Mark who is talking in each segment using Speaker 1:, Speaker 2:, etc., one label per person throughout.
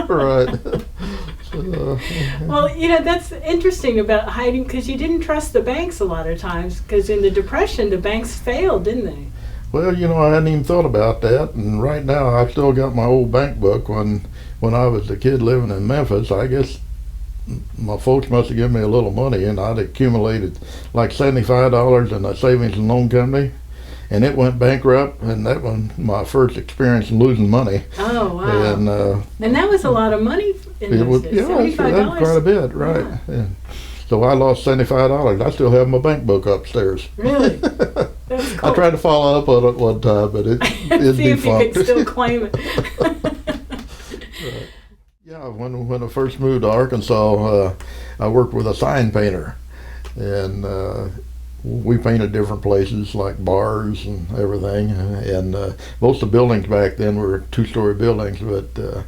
Speaker 1: Right. So,
Speaker 2: Well, that's interesting about hiding, because you didn't trust the banks a lot of times, because in the Depression, the banks failed, didn't they?
Speaker 1: well, I hadn't even thought about that, and right now I've still got my old bank book when I was a kid living in Memphis. I guess my folks must have given me a little money, and I'd accumulated like $75 in a savings and loan company, and it went bankrupt, and that was my first experience in losing money.
Speaker 2: Oh, wow. And that was a lot of money in
Speaker 1: It
Speaker 2: those
Speaker 1: was,
Speaker 2: days.
Speaker 1: yeah, that was quite a bit, right?
Speaker 2: Yeah.
Speaker 1: Yeah. So I lost $75. I still have my bank book upstairs.
Speaker 2: Really? That's cool.
Speaker 1: I tried to follow up on it one time, but it'd
Speaker 2: See
Speaker 1: be
Speaker 2: if you
Speaker 1: defunct.
Speaker 2: could still claim it.
Speaker 1: Right. Yeah, when I first moved to Arkansas, I worked with a sign painter, and we painted different places like bars and everything. And most of the buildings back then were two-story buildings, but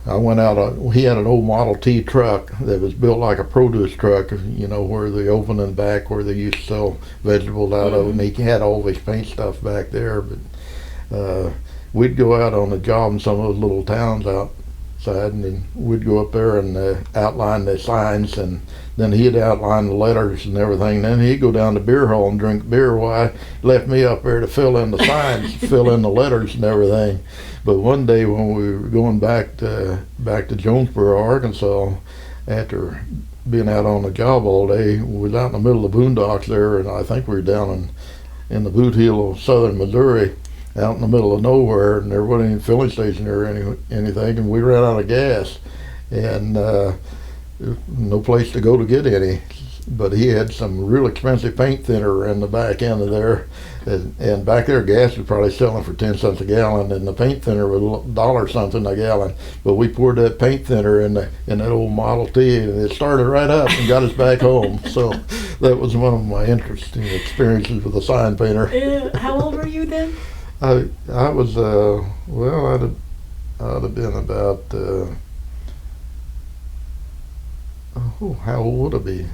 Speaker 1: I went out. He had an old Model T truck that was built like a produce truck, where the open in the back where they used to sell vegetables out of, and he had all this paint stuff back there. But we'd go out on a job in some of those little towns outside, and then we'd go up there and outline the signs, and then he'd outline the letters and everything. Then he'd go down to beer hall and drink beer while I left me up there to fill in the signs, fill in the letters and everything. But one day when we were going back to Jonesboro, Arkansas, after being out on the job all day, we was out in the middle of the boondocks there, and I think we were down in the boot heel of southern Missouri, out in the middle of nowhere, and there wasn't any filling station or anything, and we ran out of gas, and no place to go to get any. But he had some real expensive paint thinner in the back end of there, and back there gas was probably selling for 10 cents a gallon, and the paint thinner was $1 something a gallon. But we poured that paint thinner in that old Model T, and it started right up and got us back home. So that was one of my interesting experiences with a sign painter.
Speaker 2: How old were you then?
Speaker 1: I was I'd have been about how old would I be?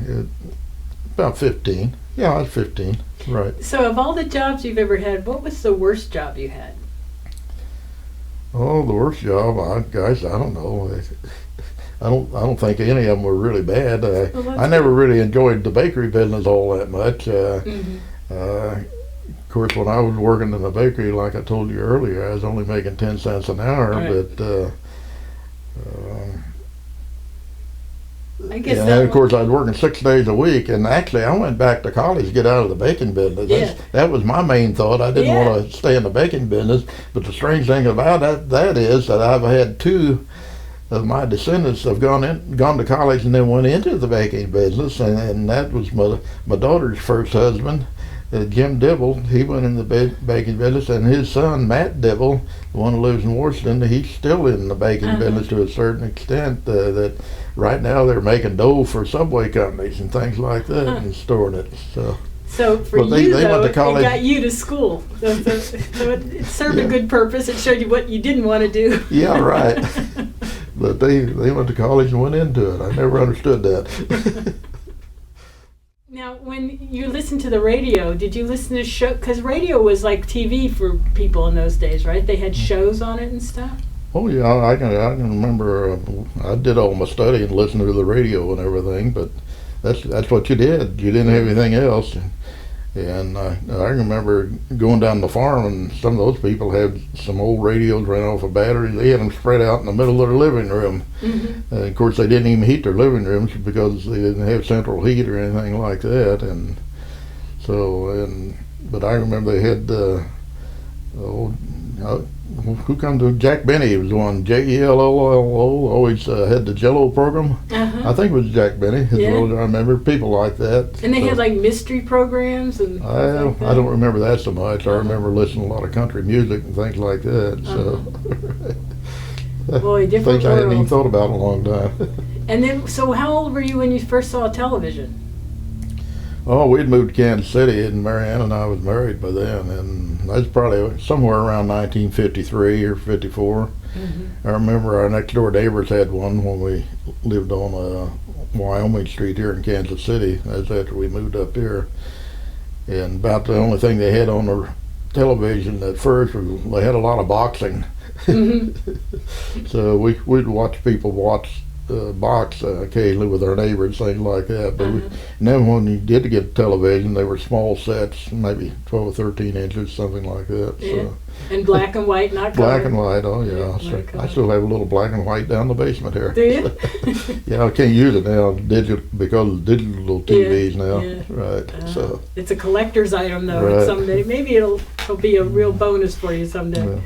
Speaker 1: About 15. Yeah, I was 15. Right.
Speaker 2: So of all the jobs you've ever had, what was the worst job you had?
Speaker 1: Oh, the worst job, guys, I don't know. I don't think any of them were really bad. I never really enjoyed the bakery business all that much. Of course, when I was working in the bakery, like I told you earlier, I was only making 10 cents an hour,
Speaker 2: right.
Speaker 1: But
Speaker 2: I guess
Speaker 1: and of course I was working 6 days a week, and actually I went back to college to get out of the baking business.
Speaker 2: Yeah.
Speaker 1: That was my main thought. I didn't
Speaker 2: Yeah.
Speaker 1: want to stay in the baking business, but the strange thing about that is that I've had 2 of my descendants have gone to college and then went into the baking business, and that was my daughter's first husband, Jim Dibble. He went in the baking business, and his son Matt Dibble, the one who lives in Washington, he's still in the baking business to a certain extent. That right now they're making dough for Subway companies and things like that and storing it.
Speaker 2: So for
Speaker 1: Well, they
Speaker 2: you,
Speaker 1: went
Speaker 2: though,
Speaker 1: to college.
Speaker 2: it got you to school. So it served a good purpose. It showed you what you didn't want to do.
Speaker 1: Yeah, right. But they went to college and went into it. I never understood that.
Speaker 2: Now, when you listened to the radio, did you listen to show? Because radio was like TV for people in those days, right? They had shows on it and stuff.
Speaker 1: Oh yeah, I can remember. I did all my study and listened to the radio and everything, but that's what you did. You didn't have anything else. And I remember going down the farm, and some of those people had some old radios ran off a battery. They had them spread out in the middle of their living room. Mm-hmm. Of course, they didn't even heat their living rooms because they didn't have central heat or anything like that. And so, but I remember they had who come to Jack Benny was one, Jello, always had the Jello program. I think it was Jack Benny, as well as I remember, people like that.
Speaker 2: And they had like mystery programs and things like that.
Speaker 1: I don't remember that so much. I remember listening to a lot of country music and things like that. So
Speaker 2: Boy, different
Speaker 1: things I hadn't even
Speaker 2: world.
Speaker 1: thought about in a long time.
Speaker 2: And then, so how old were you when you first saw television?
Speaker 1: Oh, we'd moved to Kansas City, and Marianne and I was married by then, and that's probably somewhere around 1953 or 54. Mm-hmm. I remember our next door neighbors had one when we lived on Wyoming Street here in Kansas City. That's after we moved up here. And about the only thing they had on the television at first was they had a lot of boxing.
Speaker 2: Mm-hmm.
Speaker 1: So we'd watch people watch box occasionally with our neighbors, things like that. But and then when you did get television, they were small sets, maybe 12 or 13 inches, something like that.
Speaker 2: Yeah.
Speaker 1: So.
Speaker 2: And black and white, not color.
Speaker 1: Black and white, oh yeah. So I still have a little black and white down the basement here.
Speaker 2: Do you?
Speaker 1: Yeah, I can't use it now, because of digital TVs now.
Speaker 2: Yeah.
Speaker 1: Right. So
Speaker 2: it's a collector's item, though.
Speaker 1: Right.
Speaker 2: And someday, maybe it'll be a real bonus for you someday.
Speaker 1: Yeah.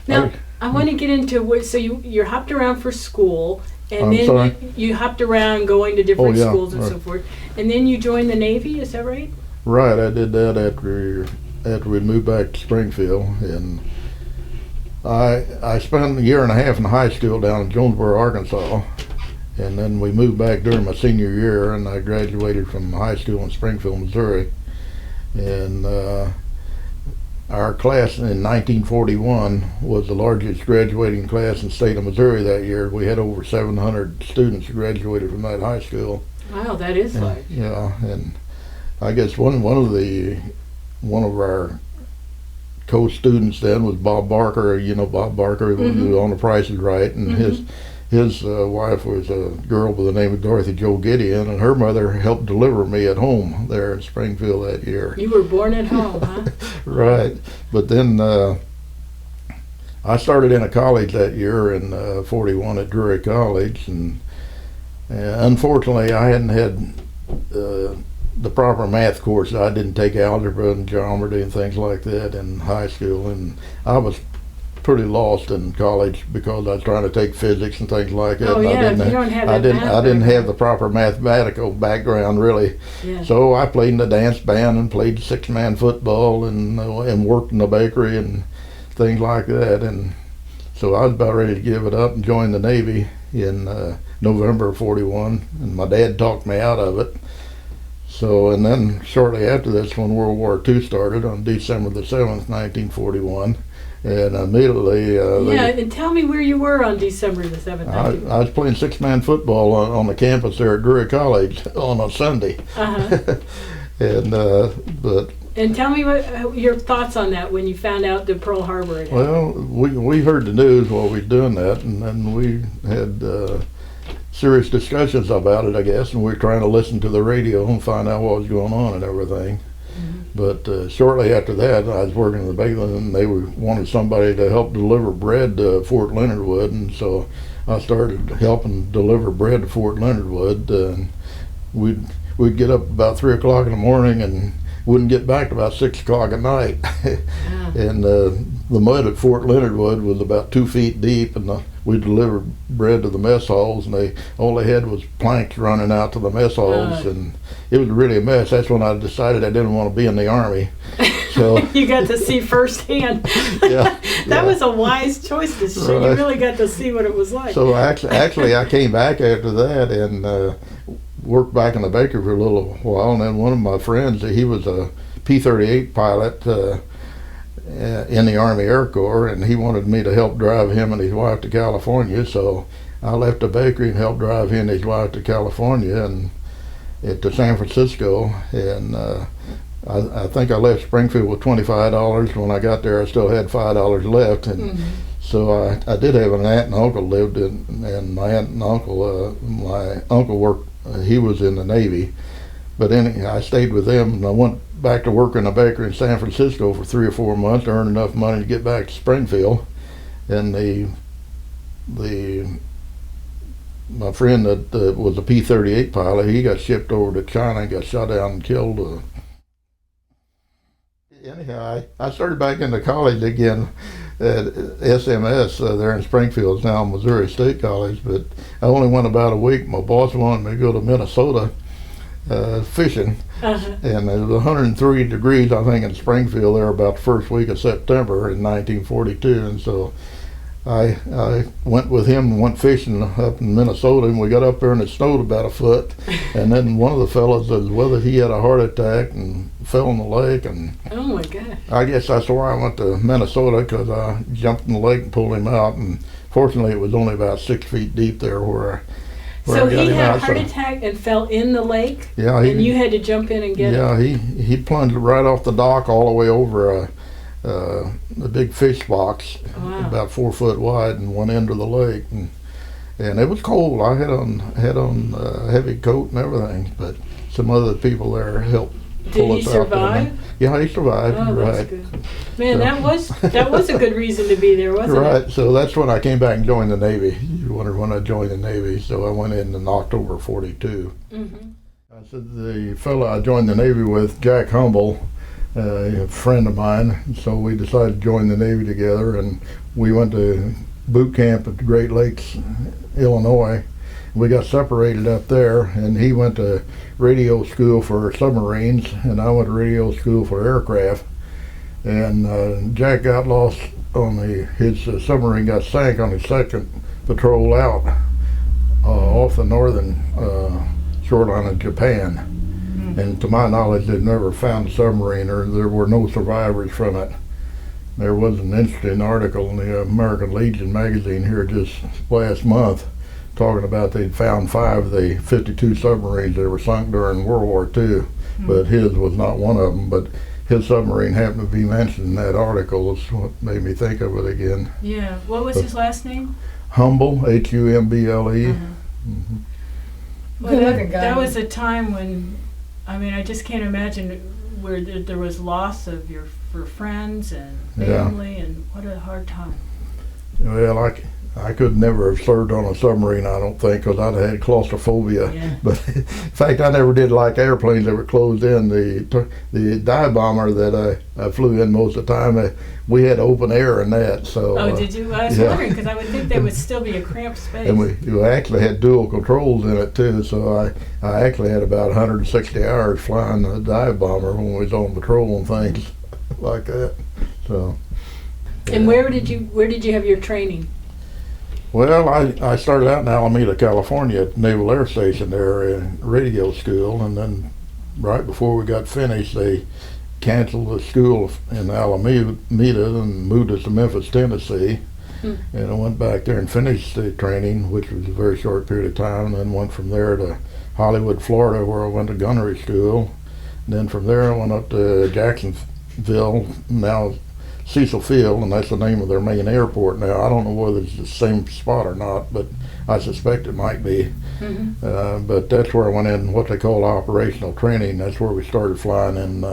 Speaker 2: Now, I want to get into what. So you hopped around for school, and
Speaker 1: I'm
Speaker 2: then
Speaker 1: sorry?
Speaker 2: you hopped around going to different
Speaker 1: Oh, yeah,
Speaker 2: schools and
Speaker 1: right.
Speaker 2: so forth, and then you joined the Navy. Is that right?
Speaker 1: Right, I did that after we moved back to Springfield, and I spent a year and a half in high school down in Jonesboro, Arkansas, and then we moved back during my senior year, and I graduated from high school in Springfield, Missouri, and our class in 1941 was the largest graduating class in the state of Missouri that year. We had over 700 students who graduated from that high school.
Speaker 2: Wow, that is large.
Speaker 1: Yeah, and I guess one of our co-students then was Bob Barker. You know Bob Barker, who was on The Price is Right, and his wife was a girl by the name of Dorothy Jo Gideon, and her mother helped deliver me at home there in Springfield that year.
Speaker 2: You were born at home, huh?
Speaker 1: Right, but then I started in a college that year in 41 at Drury College, and unfortunately I hadn't had the proper math courses. I didn't take algebra and geometry and things like that in high school, and I was pretty lost in college because I was trying to take physics and things like that.
Speaker 2: Oh,
Speaker 1: and
Speaker 2: yeah, if you don't have that math
Speaker 1: I didn't
Speaker 2: background.
Speaker 1: have the proper mathematical background really.
Speaker 2: Yeah.
Speaker 1: So I played in the dance band and played 6-man football and worked in the bakery and things like that. And so I was about ready to give it up and join the Navy in November of 41, and my dad talked me out of it. So, and then shortly after this, when World War II started on December the 7th, 1941, and immediately
Speaker 2: And tell me where you were on December the 7th.
Speaker 1: I was playing 6-man football on the campus there at Drury College on a Sunday.
Speaker 2: And tell me what your thoughts on that when you found out that Pearl Harbor had happened.
Speaker 1: Well, we heard the news while we were doing that, and then we had serious discussions about it, I guess, and we were trying to listen to the radio and find out what was going on and everything. But shortly after that, I was working in the bakery, and they wanted somebody to help deliver bread to Fort Leonard Wood, and so I started helping deliver bread to Fort Leonard Wood. We'd get up about 3 o'clock in the morning and wouldn't get back to about 6 o'clock at night. And the mud at Fort Leonard Wood was about 2 feet deep, and we delivered bread to the mess halls, and all they had was planks running out to the mess halls, and it was really a mess. That's when I decided I didn't want to be in the Army. So
Speaker 2: you got to see firsthand. That was a wise choice to show.
Speaker 1: Right.
Speaker 2: You really got to see what it was like.
Speaker 1: So actually I came back after that and worked back in the bakery for a little while, and then one of my friends, he was a P-38 pilot in the Army Air Corps, and he wanted me to help drive him and his wife to California, so I left the bakery and helped drive him and his wife to California and to San Francisco, and I think I left Springfield with $25. When I got there, I still had $5 left, and so I did have an aunt and uncle lived in, and my aunt and uncle, my uncle worked, he was in the Navy, but anyhow, I stayed with them, and I went back to work in a bakery in San Francisco for 3 or 4 months, to earn enough money to get back to Springfield, and my friend that was a P-38 pilot, he got shipped over to China and got shot down and killed. Anyhow, I started back into college again at SMS there in Springfield. It's now Missouri State College, but I only went about a week. My boss wanted me to go to Minnesota fishing, and it was 103 degrees, I think, in Springfield there about the first week of September in 1942, and so I went with him and went fishing up in Minnesota, and we got up there and it snowed about a foot, and then one of the fellows that was with us, he had a heart attack and fell in the lake, and
Speaker 2: oh my God!
Speaker 1: I guess that's why I went to Minnesota, because I jumped in the lake and pulled him out, and fortunately it was only about 6 feet deep there where
Speaker 2: So
Speaker 1: I got
Speaker 2: he
Speaker 1: him
Speaker 2: had a
Speaker 1: out.
Speaker 2: heart attack and fell in the lake,
Speaker 1: Yeah,
Speaker 2: and you had to jump in and get him.
Speaker 1: Yeah, he plunged right off the dock all the way over a big fish box,
Speaker 2: Wow.
Speaker 1: about 4 foot wide, in one end of the lake, and it was cold. I had on a heavy coat and everything, but some other people there helped
Speaker 2: Did
Speaker 1: pull
Speaker 2: he
Speaker 1: us out there.
Speaker 2: survive?
Speaker 1: Yeah, he survived.
Speaker 2: Oh, that's
Speaker 1: Right.
Speaker 2: good. Man,
Speaker 1: So-
Speaker 2: that was a good reason to be there, wasn't it?
Speaker 1: Right, so that's when I came back and joined the Navy. You wonder when I joined the Navy, so I went in October '42.
Speaker 2: Mm-hmm.
Speaker 1: I said the fellow I joined the Navy with, Jack Humble, a friend of mine, so we decided to join the Navy together, and we went to boot camp at the Great Lakes, Illinois. We got separated up there, and he went to radio school for submarines, and I went to radio school for aircraft. And Jack got lost on his submarine got sank on his second patrol out off the northern shoreline of Japan. And to my knowledge, they've never found a submarine, or there were no survivors from it. There was an interesting article in the American Legion magazine here just last month talking about they'd found 5 of the 52 submarines that were sunk during World War II, but his was not one of them. But his submarine happened to be mentioned in that article. Is what made me think of it again.
Speaker 2: Yeah. What was his last name?
Speaker 1: Humble, Humble.
Speaker 2: Well,
Speaker 3: Good-looking guy.
Speaker 2: that was a time when, I mean, I just can't imagine where there was loss of your friends and
Speaker 1: Yeah.
Speaker 2: family, and what a hard time.
Speaker 1: Well, I could never have served on a submarine, I don't think, because I'd have had claustrophobia.
Speaker 2: Yeah.
Speaker 1: But in fact, I never did like airplanes that were closed in. The dive bomber that I flew in most of the time, we had open air in that. So.
Speaker 2: Oh, did you? I was
Speaker 1: yeah.
Speaker 2: wondering, because I would think there would still be a cramped space.
Speaker 1: And we actually had dual controls in it too. So I actually had about 160 hours flying the dive bomber when we was on patrol and things like that. So.
Speaker 2: And where did you have your training?
Speaker 1: Well, I started out in Alameda, California at Naval Air Station there in radio school, and then right before we got finished, they canceled the school in Alameda and moved us to Memphis, Tennessee. And I went back there and finished the training, which was a very short period of time, and then went from there to Hollywood, Florida, where I went to gunnery school. And then from there I went up to Jacksonville, now Cecil Field, and that's the name of their main airport now. I don't know whether it's the same spot or not, but I suspect it might be. But that's where I went in what they call operational training. That's where we started flying in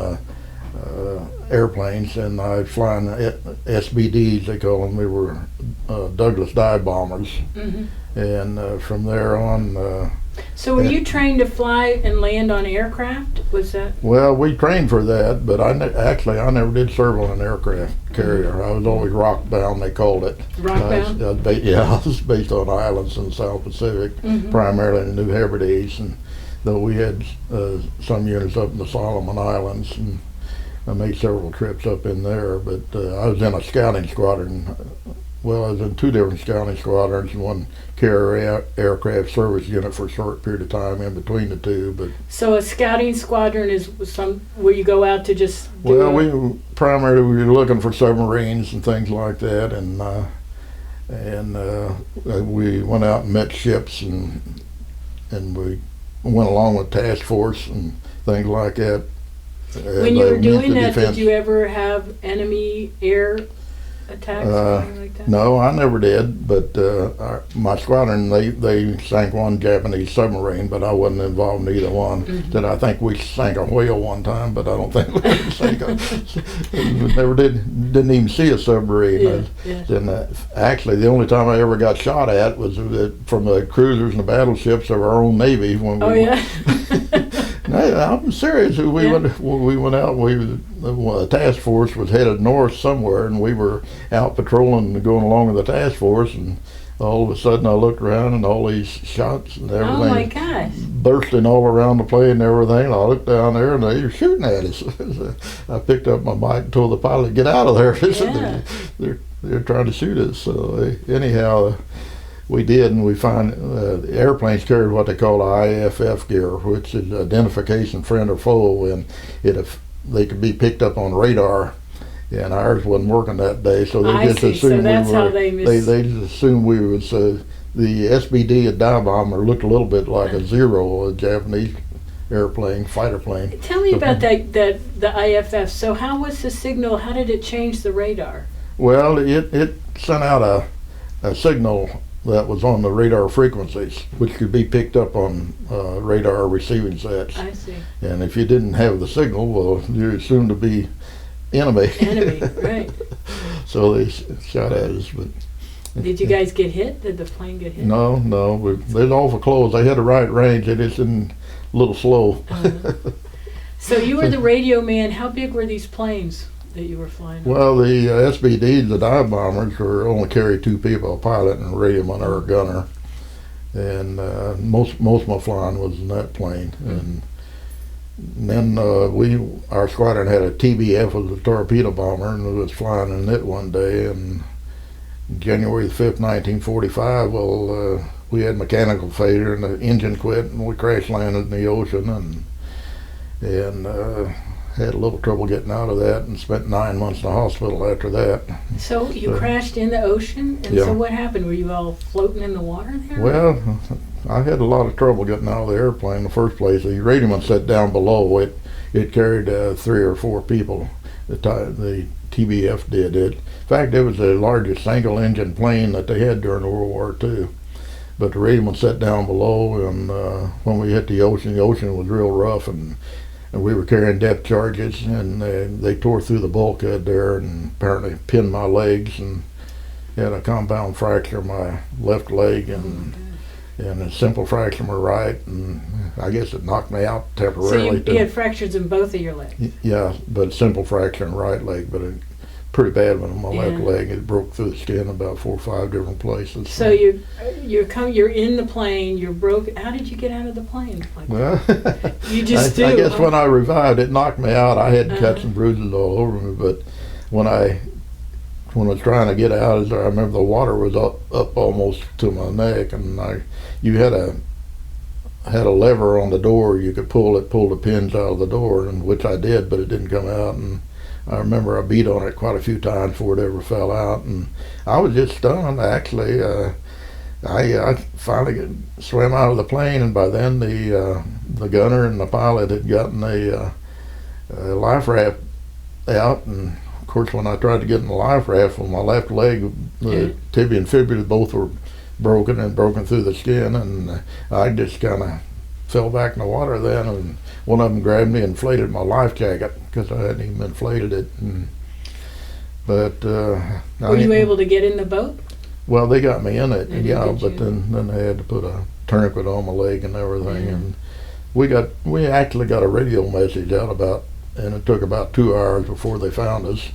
Speaker 1: airplanes, and I was flying SBDs, they call them. They were Douglas dive bombers. And from there on...
Speaker 2: So were you trained to fly and land on aircraft? Was that?
Speaker 1: Well, we trained for that, but I never did serve on an aircraft carrier. I was always rock bound, they called it.
Speaker 2: Rock bound?
Speaker 1: I was based on islands in the South Pacific, primarily in the New Hebrides, and though we had some units up in the Solomon Islands, and I made several trips up in there. But I was in a scouting squadron. Well, I was in 2 different scouting squadrons and one carrier aircraft service unit for a short period of time in between the two. But
Speaker 2: So a scouting squadron is where you go out to just do
Speaker 1: well, we were looking for submarines and things like that, and we went out and met ships, and we went along with task force and things like that.
Speaker 2: When you were doing that,
Speaker 1: defense.
Speaker 2: did you ever have enemy air attacks or anything like that?
Speaker 1: No, I never did, but my squadron, they sank one Japanese submarine, but I wasn't involved in either one. Then I think we sank a whale one time, but I don't think we sank never didn't even see a submarine. Then actually, the only time I ever got shot at was from the cruisers and the battleships of our own Navy when we No, I'm serious. We went out. The task force was headed north somewhere, and we were out patrolling and going along with the task force. And all of a sudden, I looked around, and all these shots and everything,
Speaker 2: Oh my gosh!
Speaker 1: bursting all around the plane and everything. And I looked down there, and they were shooting at us. I picked up my bike and told the pilot, "Get out of there!" They're trying to shoot us. So anyhow. We did, and we found the airplanes carried what they call IFF gear, which is identification friend or foe, and they could be picked up on radar. And ours wasn't working that day, so they just assumed they just assumed we was the SBD, a dive bomber, looked a little bit like a Zero, a Japanese airplane, fighter plane.
Speaker 2: Tell me about the IFF. So how was the signal? How did it change the radar?
Speaker 1: Well, it sent out a signal that was on the radar frequencies, which could be picked up on radar receiving sets.
Speaker 2: I see.
Speaker 1: And if you didn't have the signal, well, you're assumed to be enemy.
Speaker 2: Enemy, right.
Speaker 1: So they shot at us. But
Speaker 2: did you guys get hit? Did the plane get hit?
Speaker 1: No, they're awful close. They had the right range. They just didn't, a little slow.
Speaker 2: So you were the radio man. How big were these planes that you were flying?
Speaker 1: Well, the SBDs, the dive bombers, were only carry 2 people, a pilot and a radio man or a gunner. And most of my flying was in that plane. And then our squadron had a TBF, was a torpedo bomber, and we was flying in it one day. And January the 5th, 1945, well, we had mechanical failure and the engine quit, and we crash landed in the ocean and had a little trouble getting out of that, and spent 9 months in the hospital after that.
Speaker 2: So you crashed in the ocean, and
Speaker 1: Yeah.
Speaker 2: so what happened? Were you all floating in the water there?
Speaker 1: Well, I had a lot of trouble getting out of the airplane in the first place. The radioman sat down below. It carried 3 or 4 people. The TBF did it. In fact, it was the largest single-engine plane that they had during World War II. But the radioman sat down below, and when we hit the ocean was real rough, and we were carrying depth charges, and they tore through the bulkhead there and apparently pinned my legs, and had a compound fracture in my left leg and a simple fracture in my right, and I guess it knocked me out temporarily.
Speaker 2: So you had fractures in both of your legs?
Speaker 1: Yeah, but simple fracture in the right leg, but a pretty bad one on my left
Speaker 2: Yeah.
Speaker 1: leg. It broke through the skin about 4 or 5 different places.
Speaker 2: So you're in the plane. You're broke. How did you get out of the plane? Like,
Speaker 1: Well,
Speaker 2: you just
Speaker 1: I
Speaker 2: do.
Speaker 1: guess
Speaker 2: huh?
Speaker 1: when I revived, it knocked me out. I had cuts and bruises all over me, but when I was trying to get out, I remember the water was up almost to my neck, and you had a lever on the door. You could pull the pins out of the door, and which I did, but it didn't come out. And I remember I beat on it quite a few times before it ever fell out, and I was just stunned. Actually, I finally swam out of the plane, and by then the gunner and the pilot had gotten a life raft out, and of course when I tried to get in the life raft, with my left leg, the tibia and fibula both were broken through the skin, and I just kind of fell back in the water then, and one of them grabbed me and inflated my life jacket because I hadn't even inflated it. But
Speaker 2: were you able to get in the boat?
Speaker 1: Well, they got me in it,
Speaker 2: They
Speaker 1: yeah,
Speaker 2: did
Speaker 1: but
Speaker 2: you?
Speaker 1: then they had to put a tourniquet on my leg and everything, and we actually got a radio message out and it took about 2 hours before they found us.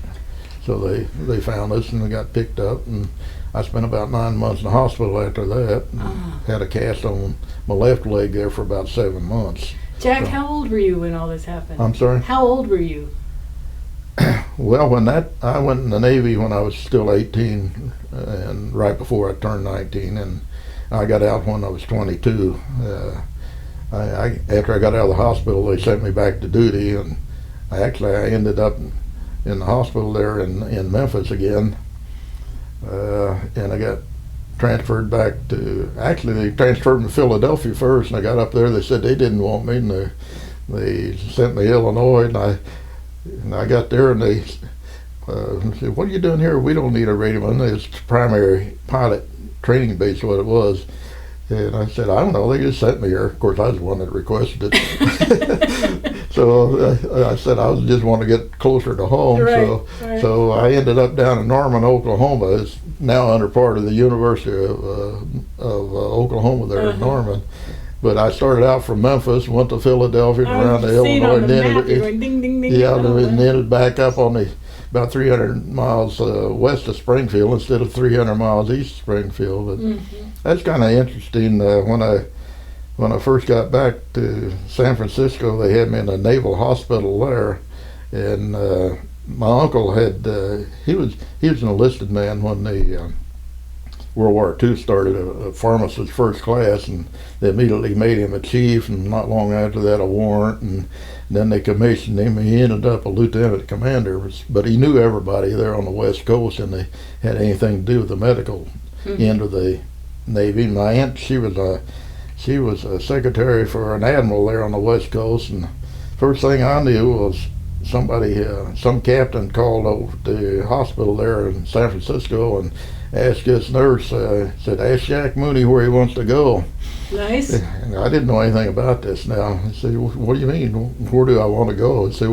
Speaker 1: So they found us and they got picked up, and I spent about 9 months in the hospital after that, and had a cast on my left leg there for about 7 months.
Speaker 2: Jack,
Speaker 1: So-
Speaker 2: how old were you when all this happened?
Speaker 1: I'm sorry?
Speaker 2: How old were you?
Speaker 1: Well, I went in the Navy when I was still 18, and right before I turned 19, and I got out when I was 22. After I got out of the hospital, they sent me back to duty, and I ended up in the hospital there in Memphis again, and I got transferred back to, actually they transferred me to Philadelphia first, and I got up there, they said they didn't want me, and they sent me to Illinois, and I got there, and they said, "What are you doing here? We don't need a radioman." It's primary pilot training base, what it was. And I said, "I don't know, they just sent me here." Of course, I was the one that requested it. So I said I just want to get closer to home.
Speaker 2: Right.
Speaker 1: So I ended up down in Norman, Oklahoma. It's now under part of the University of Oklahoma there in Norman. But I started out from Memphis, went to Philadelphia, and around to Illinois, and then and ended back up on about 300 miles west of Springfield instead of 300 miles east of Springfield. But that's kind of interesting. When I first got back to San Francisco, they had me in a naval hospital there, and my uncle he was an enlisted man when the World War II started, a pharmacist first class, and they immediately made him a chief, and not long after that a warrant, and then they commissioned him. He ended up a lieutenant commander, but he knew everybody there on the West Coast, and they had anything to do with the medical end of the Navy. My aunt, she she was a secretary for an admiral there on the West Coast, and first thing I knew was somebody, some captain called over to the hospital there in San Francisco and asked this nurse, said, ask Jack Mooney where he wants to go.
Speaker 2: Nice.
Speaker 1: And I didn't know anything about this now. I said, what do you mean? Where do I want to go? I said,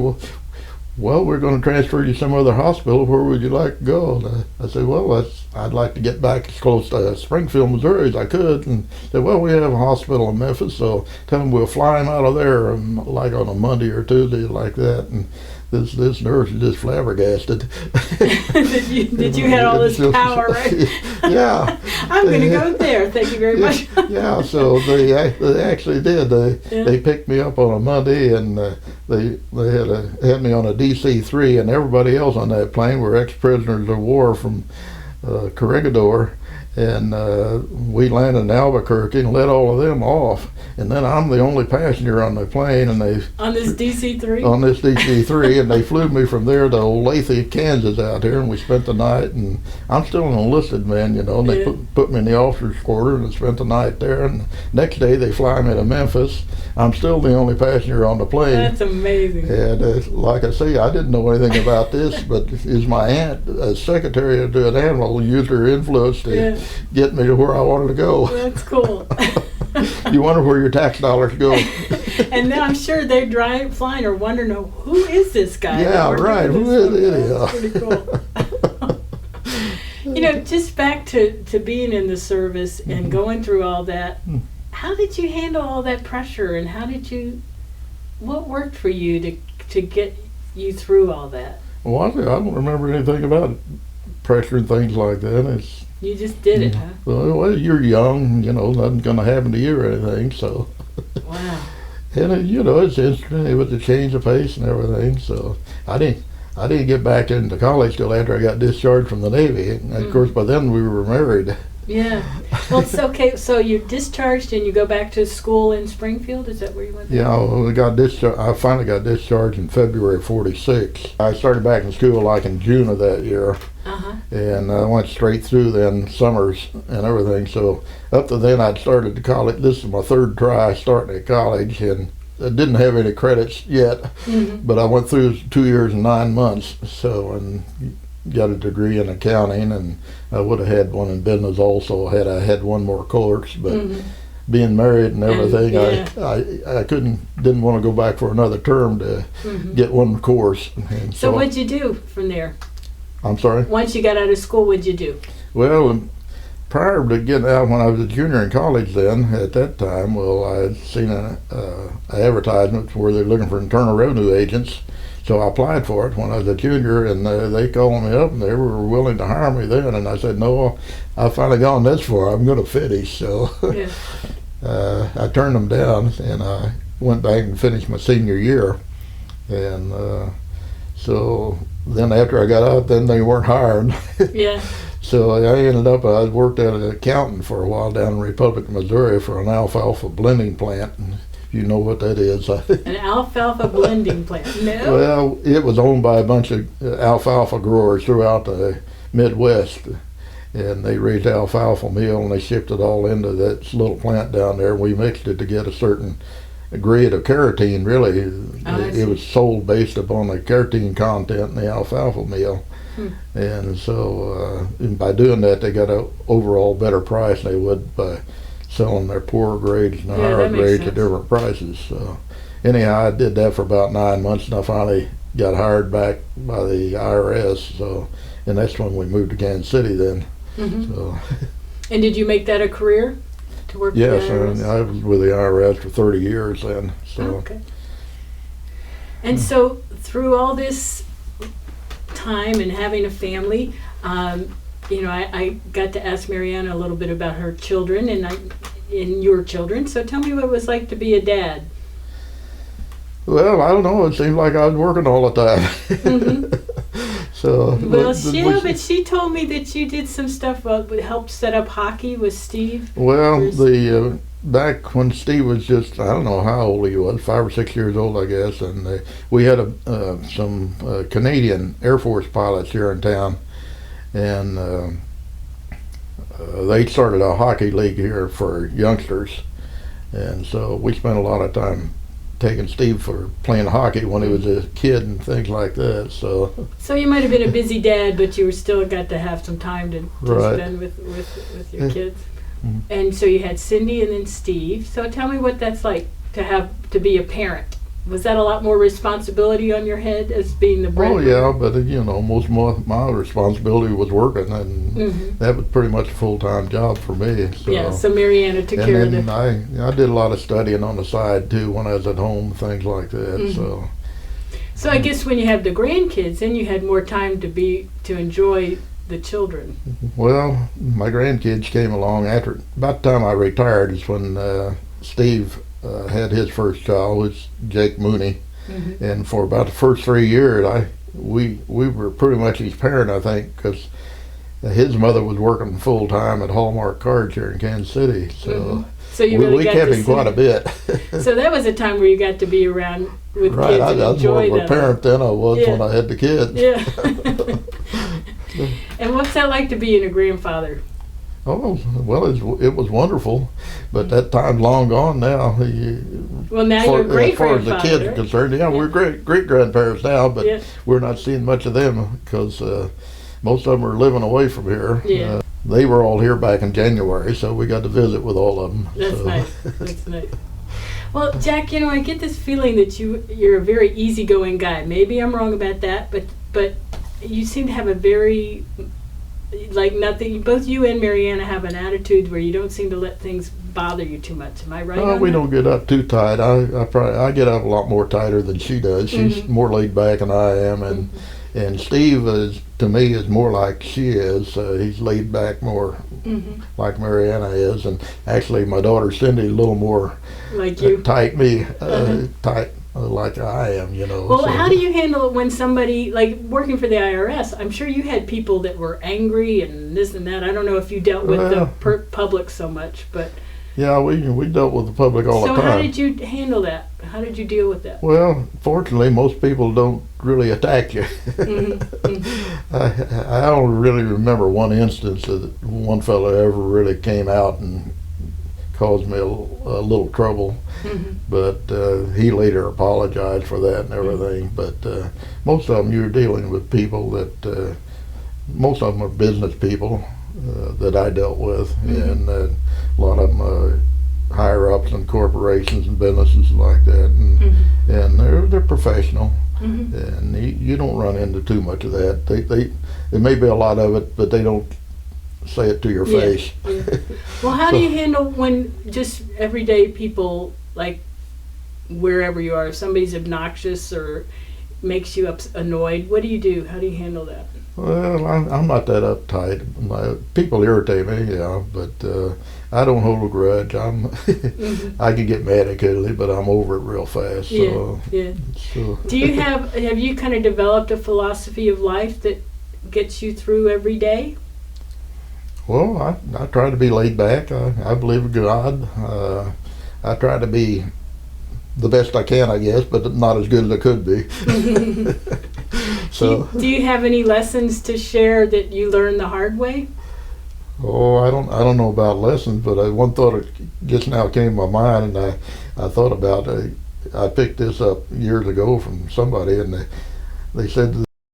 Speaker 1: well, we're going to transfer you to some other hospital. Where would you like to go? And I said, well, I'd like to get back as close to Springfield, Missouri as I could. And said, well, we have a hospital in Memphis, so tell them we'll fly him out of there like on a Monday or Tuesday like that. And this nurse is just flabbergasted.
Speaker 2: Did you had all this power, right?
Speaker 1: Yeah.
Speaker 2: I'm going to go there. Thank you very much.
Speaker 1: Yeah, so they actually did. They picked me up on a Monday, and they had me on a DC-3, and everybody else on that plane were ex-prisoners of war from Corregidor. And we landed in Albuquerque and let all of them off. And then I'm the only passenger on the plane, and
Speaker 2: on this DC-3.
Speaker 1: On this DC-3, and they flew me from there to Olathe, Kansas, out here, and we spent the night. And I'm still an enlisted man, you know. And they put me in the officers' quarter and spent the night there. And next day they fly me to Memphis. I'm still the only passenger on the plane.
Speaker 2: That's amazing.
Speaker 1: And like I say, I didn't know anything about this, but is my aunt, as secretary to an admiral, used her influence to get me to where I wanted to go.
Speaker 2: That's cool.
Speaker 1: You wonder where your tax dollars go.
Speaker 2: And then I'm sure they're flying or wondering, who is this guy?
Speaker 1: Yeah, right. Who is it?
Speaker 2: That's pretty cool. You know, just back to being in the service and going through all that, how did you handle all that pressure, and what worked for you to get you through all that?
Speaker 1: Well, I don't remember anything about pressure and things like that.
Speaker 2: You just did it, huh?
Speaker 1: Well, you're young, you know, nothing's going to happen to you or anything, so.
Speaker 2: Wow.
Speaker 1: And, you know, it's interesting. It was a change of pace and everything, so I didn't get back into college till after I got discharged from the Navy. And of course, by then we were married.
Speaker 2: Yeah. Well, it's okay. So you're discharged and you go back to school in Springfield? Is that where you went?
Speaker 1: Yeah, I finally got discharged in February '46. I started back in school like in June of that year. And I went straight through then summers and everything. So up to then I'd started to college. This is my third try starting at college, and I didn't have any credits yet, but I went through 2 years and 9 months. So, and got a degree in accounting, and I would have had one in business also had I had one more course, but being married and everything, I didn't want to go back for another term to get one course. And
Speaker 2: so what'd you do from there?
Speaker 1: I'm sorry?
Speaker 2: Once you got out of school, what'd you do?
Speaker 1: Well, prior to getting out, when I was a junior in college then, at that time, well, I had seen an advertisement where they're looking for internal revenue agents. So I applied for it when I was a junior, and they called me up, and they were willing to hire me then. And I said, no, I've finally gone this far. I'm going to finish. So I turned them down, and I went back and finished my senior year. And so then after I got out, then they weren't hired.
Speaker 2: Yeah.
Speaker 1: So I ended up, I worked as an accountant for a while down in Republic, Missouri for an alfalfa blending plant. You know what that is.
Speaker 2: An alfalfa blending plant. No.
Speaker 1: Well, it was owned by a bunch of alfalfa growers throughout the Midwest, and they raised alfalfa meal and they shipped it all into that little plant down there. We mixed it to get a certain grade of carotene. Really, it was sold based upon the carotene content in the alfalfa meal, and so and by doing that, they got an overall better price than they would by selling their poorer grades and higher grades at different prices. So anyhow, I did that for about 9 months, and I finally got hired back by the IRS. So, and that's when we moved to Kansas City then. So.
Speaker 2: And did you make that a career to work?
Speaker 1: Yes,
Speaker 2: with the IRS?
Speaker 1: I was with the IRS for 30 years then. So.
Speaker 2: Okay. And so through all this time and having a family, you know, I got to ask Mariana a little bit about her children and your children. So tell me what it was like to be a dad.
Speaker 1: Well, I don't know. It seemed like I was working all the time. So.
Speaker 2: Well, but she told me that you did some stuff helped set up hockey with Steve.
Speaker 1: Well, back when Steve was just, I don't know how old he was, 5 or 6 years old, I guess, and we had some Canadian Air Force pilots here in town. And they started a hockey league here for youngsters, and so we spent a lot of time taking Steve for playing hockey when he was a kid and things like that.
Speaker 2: So you might have been a busy dad, but you were still got to have some time to
Speaker 1: Right.
Speaker 2: spend with your kids.
Speaker 1: Mhm.
Speaker 2: And so you had Cindy and then Steve. So tell me what that's like to be a parent. Was that a lot more responsibility on your head as being the
Speaker 1: Oh
Speaker 2: breadwinner?
Speaker 1: yeah, but most of my responsibility was working, and
Speaker 2: Mhm.
Speaker 1: that was pretty much a full-time job for me. So.
Speaker 2: Yeah, so Mariana took
Speaker 1: And
Speaker 2: care of
Speaker 1: then
Speaker 2: the.
Speaker 1: I did a lot of studying on the side too when I was at home, things like that.
Speaker 2: Mhm. So I guess when you have the grandkids, then you had more time to enjoy the children.
Speaker 1: Well, my grandkids came along after about the time I retired is when Steve had his first child, was Jake Mooney,
Speaker 2: Mhm.
Speaker 1: and for about the first 3 years, we were pretty much his parent, I think, because his mother was working full time at Hallmark Cards here in Kansas City, so.
Speaker 2: Mhm. So you really
Speaker 1: we
Speaker 2: got
Speaker 1: kept
Speaker 2: to
Speaker 1: him
Speaker 2: see.
Speaker 1: quite a bit.
Speaker 2: So that was a time where you got to be around with
Speaker 1: Right,
Speaker 2: kids
Speaker 1: I
Speaker 2: and
Speaker 1: was more
Speaker 2: enjoy
Speaker 1: of a
Speaker 2: them.
Speaker 1: parent than I was
Speaker 2: Yeah.
Speaker 1: when I had the kids.
Speaker 2: Yeah. And what's that like to being a grandfather?
Speaker 1: Oh, well, it was wonderful, but that time's long gone now.
Speaker 2: Well, now you're a great
Speaker 1: as far as the
Speaker 2: grandfather.
Speaker 1: kids are concerned, yeah, we're great grandparents now, but
Speaker 2: Yeah.
Speaker 1: we're not seeing much of them because most of them are living away from here.
Speaker 2: Yeah.
Speaker 1: They were all here back in January, so we got to visit with all of them.
Speaker 2: That's
Speaker 1: so.
Speaker 2: nice. That's nice. Well, Jack, I get this feeling that you're a very easygoing guy. Maybe I'm wrong about that, but you seem to have a very nothing. Both you and Mariana have an attitude where you don't seem to let things bother you too much. Am I right?
Speaker 1: No,
Speaker 2: on
Speaker 1: we
Speaker 2: that?
Speaker 1: don't get up too tight. I get up a lot more tighter than she does. She's
Speaker 2: Mhm.
Speaker 1: more laid back than I am, and Steve is to me is more like she is. He's laid back more
Speaker 2: Mhm.
Speaker 1: like Mariana is, and actually my daughter Cindy a little more
Speaker 2: Like you.
Speaker 1: tight
Speaker 2: Uh-huh.
Speaker 1: tight like I am.
Speaker 2: Well,
Speaker 1: so.
Speaker 2: how do you handle it when somebody, like working for the IRS, I'm sure you had people that were angry and this and that. I don't know if you dealt with the
Speaker 1: Well,
Speaker 2: public so much, but
Speaker 1: Yeah, we dealt with the public all
Speaker 2: so
Speaker 1: the time.
Speaker 2: how did you handle that? How did you deal with that?
Speaker 1: Well, fortunately, most people don't really attack you.
Speaker 2: Mhm,
Speaker 1: I don't really remember one instance that one fellow ever really came out and caused me a little trouble,
Speaker 2: Mhm.
Speaker 1: but he later apologized for that and everything. But most of them, you're dealing with people that most of them are business people that I dealt with,
Speaker 2: Mhm.
Speaker 1: and a lot of them higher ups in corporations and businesses like that,
Speaker 2: Mhm.
Speaker 1: and they're professional,
Speaker 2: Mhm.
Speaker 1: and you don't run into too much of that. There may be a lot of it, but they don't say it to your
Speaker 2: Yeah,
Speaker 1: face.
Speaker 2: yeah. Well, how do you handle when just everyday people, like wherever you are, if somebody's obnoxious or makes you annoyed, what do you do? How do you handle that?
Speaker 1: Well, I'm not that uptight. People irritate me, yeah, but I don't hold a grudge.
Speaker 2: Mhm.
Speaker 1: I can get mad occasionally, but I'm over it real fast.
Speaker 2: Yeah,
Speaker 1: So,
Speaker 2: yeah.
Speaker 1: so
Speaker 2: Do you have you kind of developed a philosophy of life that gets you through every day?
Speaker 1: well, I try to be laid back. I believe in God. I try to be the best I can, I guess, but not as good as I could be. So,
Speaker 2: Do you have any lessons to share that you learned the hard way?
Speaker 1: I don't know about lessons, but one thought just now came to my mind, and I thought about. I picked this up years ago from somebody, and they said